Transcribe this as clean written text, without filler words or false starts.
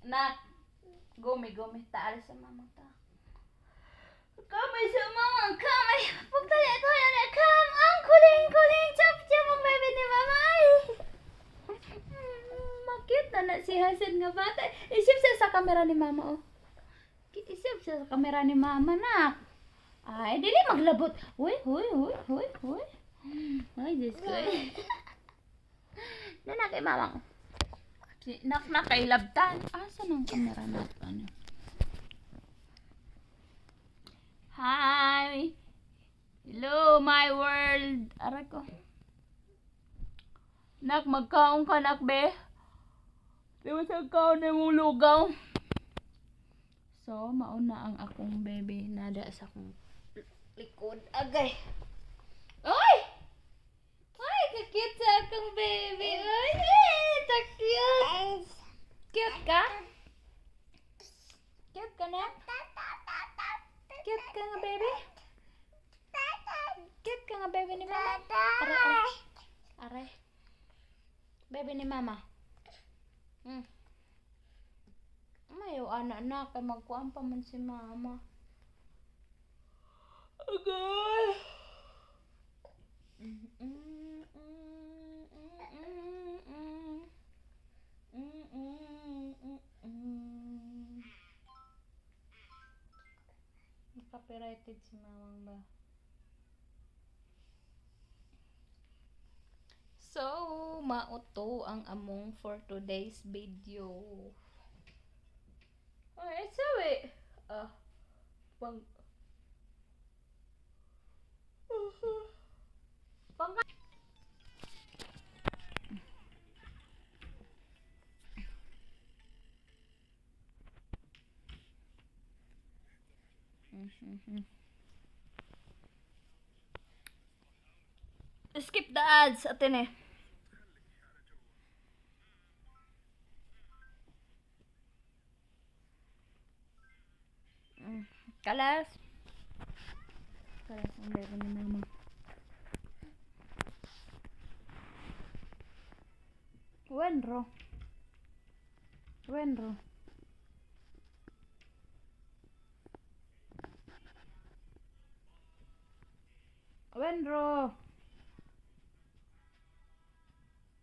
Nak, gumi, taal sa mama ta. Kamay sa mama, kamay. Pagtali ito yan, kam. Ang kuling, chap, ang baby ni mama. Ay. Makit na si Hasid nga bata. Isip siya sa kamera ni mama, oh. Isip siya sa kamera ni mama, nak. Ay, dili maglabot. Huy. Ay, Diyos ko. Na kay mama. Nak kay labtan. Asa nang kamera natin? Hi. Hello, my world. Aray ko. Nak, magkaon ka, nak, be. Di ba sa kaon na mong lugaw? So, mauna ang akong baby. Nada sa akong likod. Agay. Oy! Ay, kakit sa akong baby. Ay, tak cute. Cute ka? Cute ka na? Cute ka nga, baby? Cute ka nga, baby ni mama? Aray. Baby ni mama. Mayo, anak, kay magkuhan pa man si mama. Agay. Copyrighted si mamang ba? So, mauto ang among for today's video. Ay, sabi. Pang skip the ads, atin eh. Kalas ang bebe ni mama. Wenro. Wenro.